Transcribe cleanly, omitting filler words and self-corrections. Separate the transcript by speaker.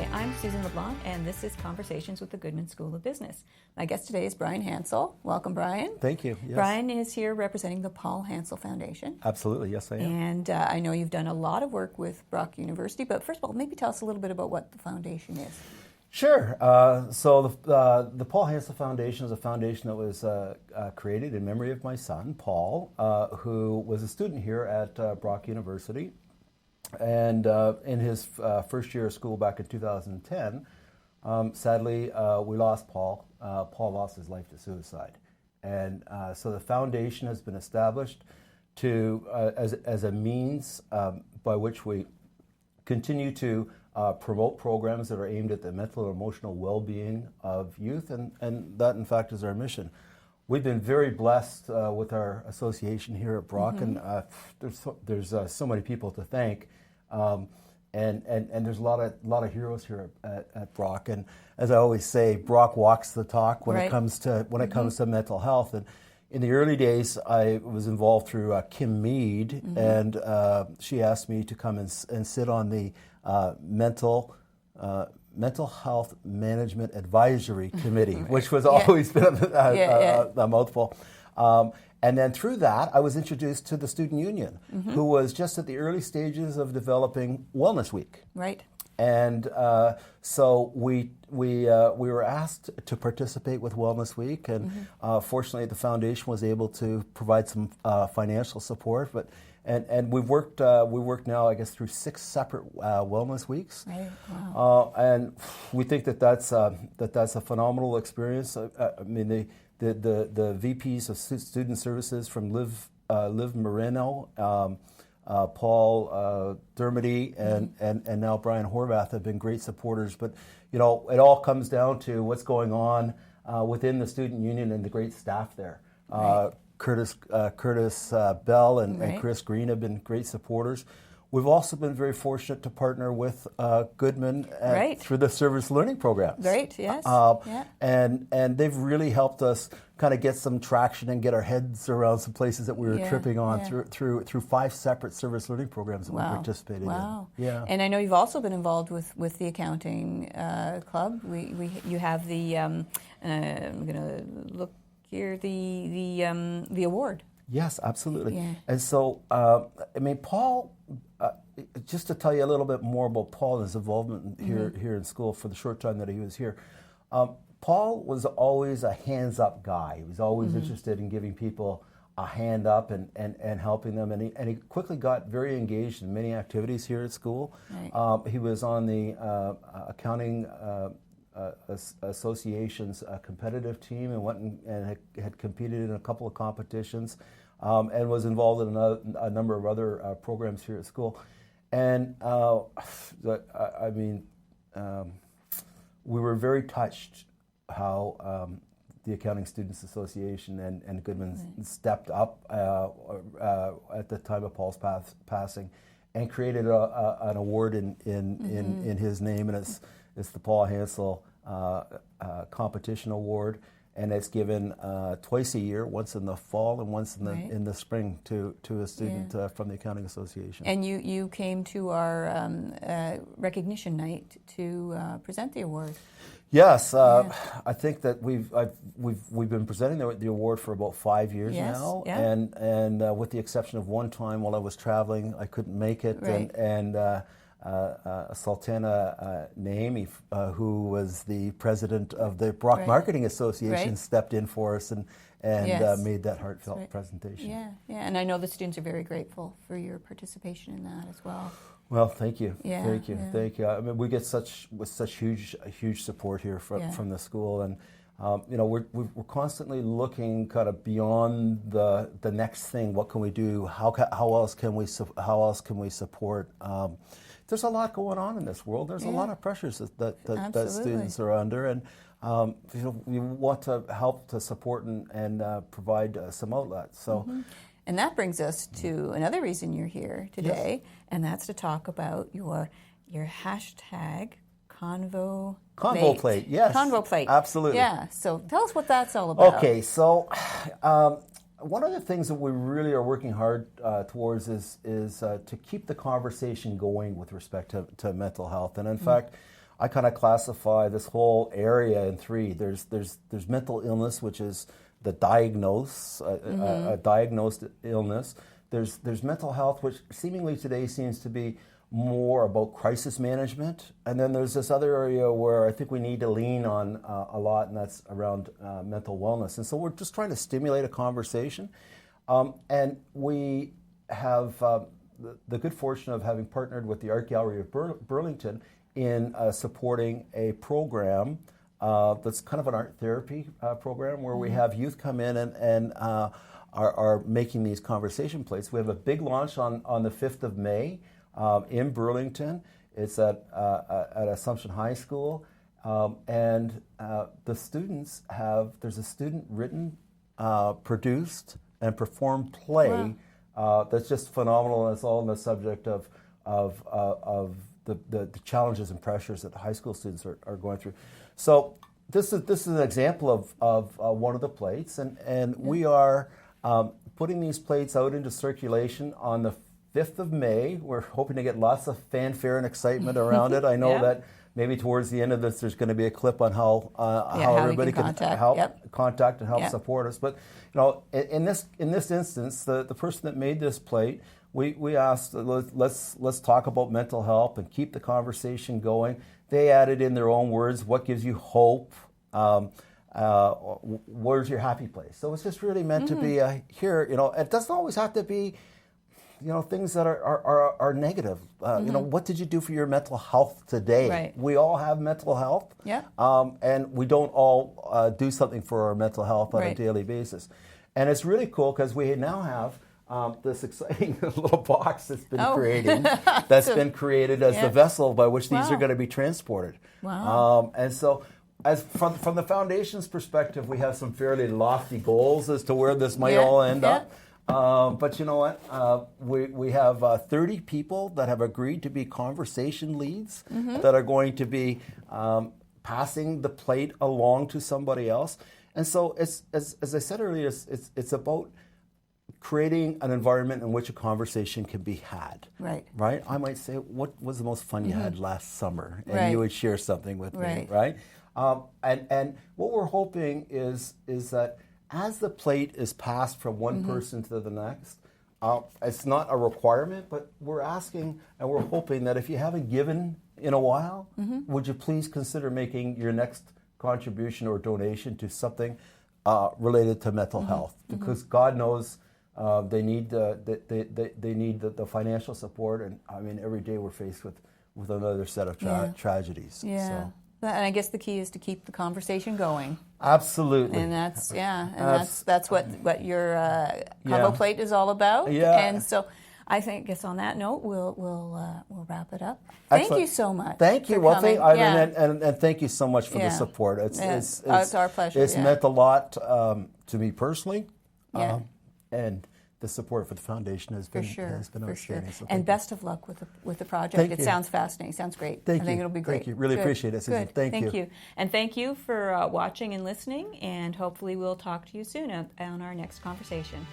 Speaker 1: Hi, I'm Susan LeBlanc, and this is Conversations with the Goodman School of Business. My guest today is Brian Hansell. Welcome, Brian.
Speaker 2: Thank you. Yes.
Speaker 1: Brian is here representing the Paul Hansell Foundation.
Speaker 2: Absolutely, yes I am.
Speaker 1: And I know you've done a lot of work with Brock University, but first of all, maybe tell us a little bit about what the foundation is.
Speaker 2: Sure. So the Paul Hansell Foundation is a foundation that was created in memory of my son, Paul, who was a student here at Brock University. And in his first year of school back in 2010, sadly, we lost Paul. Paul lost his life to suicide. And so the foundation has been established to as a means by which we continue to promote programs that are aimed at the mental and emotional well-being of youth, and that, in fact, is our mission. We've been very blessed with our association here at Brock, and there's so many people to thank, and there's a lot of heroes here at Brock. And as I always say, Brock walks the talk when it comes to mental health. And in the early days, I was involved through Kim Mead, and she asked me to come and sit on the mental health management advisory committee, which was always been a mouthful. And then through that, I was introduced to the Student Union, who was just at the early stages of developing Wellness Week.
Speaker 1: Right.
Speaker 2: And so we were asked to participate with Wellness Week, and fortunately, the foundation was able to provide some financial support. And we worked now, I guess, through 6 separate Wellness Weeks. Right. Wow. And we think that's a phenomenal experience. I mean, the VPs of student services from Liv Moreno, Paul Dermody, and now Brian Horvath have been great supporters. But it all comes down to what's going on within the Student Union and the great staff there. Right. Curtis Bell and Chris Green have been great supporters. We've also been very fortunate to partner with Goodman through the service learning programs.
Speaker 1: Right, yes.
Speaker 2: And they've really helped us kind of get some traction and get our heads around some places that we were tripping on through 5 separate service learning programs that we participated in. Yeah.
Speaker 1: And I know you've also been involved with the accounting club. You have the I'm going to look here, the award.
Speaker 2: Yes, absolutely.
Speaker 1: Yeah.
Speaker 2: And so, Paul, just to tell you a little bit more about Paul and his involvement here in school for the short time that he was here, Paul was always a hands-up guy. He was always interested in giving people a hand up and helping them, and he quickly got very engaged in many activities here at school. Right. He was on the accounting association's competitive team and went and had competed in a couple of competitions, and was involved in a number of other programs here at school. And we were very touched how the Accounting Students Association and Goodman stepped up at the time of Paul's passing and created an award in his name, and it's the Paul Hansell Competition Award, and it's given twice a year, once in the fall and once in the spring to a student from the Accounting Association. And you came to our recognition night to present the award. Yes, I think that we've been presenting the award for about 5 years now, and with the exception of one time while I was traveling, I couldn't make it, and Sultana Naimi, who was the president of the Brock Marketing Association, stepped in for us and made that heartfelt presentation. Yeah, and I know the students are very grateful for your participation in that as well. Well, thank you. Thank you. I mean, we get such huge support here from the school, and we're constantly looking kind of beyond the next thing. What can we do? How else can we support? There's a lot going on in this world. There's a lot of pressures that students are under, and we want to help to support and provide some outlets. So. And that brings us to another reason you're here today, and that's to talk about your hashtag Convo plate. Yes. Convo plate. Absolutely. Yeah. So tell us what that's all about. Okay. So one of the things that we really are working hard towards is to keep the conversation going with respect to mental health. And in fact, I kind of classify this whole area in three. There's mental illness, which is the diagnosed illness. There's mental health, which seemingly today seems to be more about crisis management. And then there's this other area where I think we need to lean on a lot, and that's around mental wellness. And so we're just trying to stimulate a conversation. And we have the good fortune of having partnered with the Art Gallery of Burlington in supporting a program that's kind of an art therapy program where we have youth come in and are making these conversation plates. We have a big launch on the 5th of May in Burlington. It's at Assumption High School. And the students there's a student-written, produced, and performed play that's just phenomenal. And it's all on the subject of the challenges and pressures that the high school students are going through. So this is an example of one of the plates, and we are putting these plates out into circulation on the 5th of May. We're hoping to get lots of fanfare and excitement around it. I know that maybe towards the end of this there's going to be a clip on how everybody can help contact and help support us. But in this instance, the person that made this plate, we asked, let's talk about mental health and keep the conversation going. They added in their own words, what gives you hope? Where's your happy place? So it's just really meant to be here. It doesn't always have to be things that are negative. What did you do for your mental health today?
Speaker 1: Right.
Speaker 2: We all have mental health.
Speaker 1: Yeah.
Speaker 2: And we don't all do something for our mental health on a daily basis. And it's really cool because we now have this exciting little box that's been created, been created as the vessel by which these are going to be transported.
Speaker 1: Wow.
Speaker 2: And so, as from the foundation's perspective, we have some fairly lofty goals as to where this might all end up. But you know what? We have 30 people that have agreed to be conversation leads that are going to be passing the plate along to somebody else. And so, as I said earlier, it's about creating an environment in which a conversation can be had. Right. Right? I might say, what was the most fun you had last summer? And you would share something with me, right? And what we're hoping is that as the plate is passed from one person to the next, it's not a requirement, but we're asking and we're hoping that if you haven't given in a while, would you please consider making your next contribution or donation to something related to mental health? Because God knows they need the financial support, and I mean every day we're faced with another set of tragedies.
Speaker 1: Yeah.
Speaker 2: So.
Speaker 1: And I guess the key is to keep the conversation going.
Speaker 2: Absolutely.
Speaker 1: And that's that's what your Convo plate is all about.
Speaker 2: Yeah.
Speaker 1: And so I guess on that note we'll wrap it up. Thank you so much.
Speaker 2: Thank you. Well, and thank you so much for the support. It's
Speaker 1: our pleasure.
Speaker 2: It's meant a lot to me personally. And the support for the foundation has been outstanding. So
Speaker 1: and best of luck with the project. It sounds fascinating. Sounds great. I think it'll be great.
Speaker 2: Thank you. Really appreciate it, Susan.
Speaker 1: Thank you. And thank you for watching and listening. And hopefully we'll talk to you soon on our next conversation.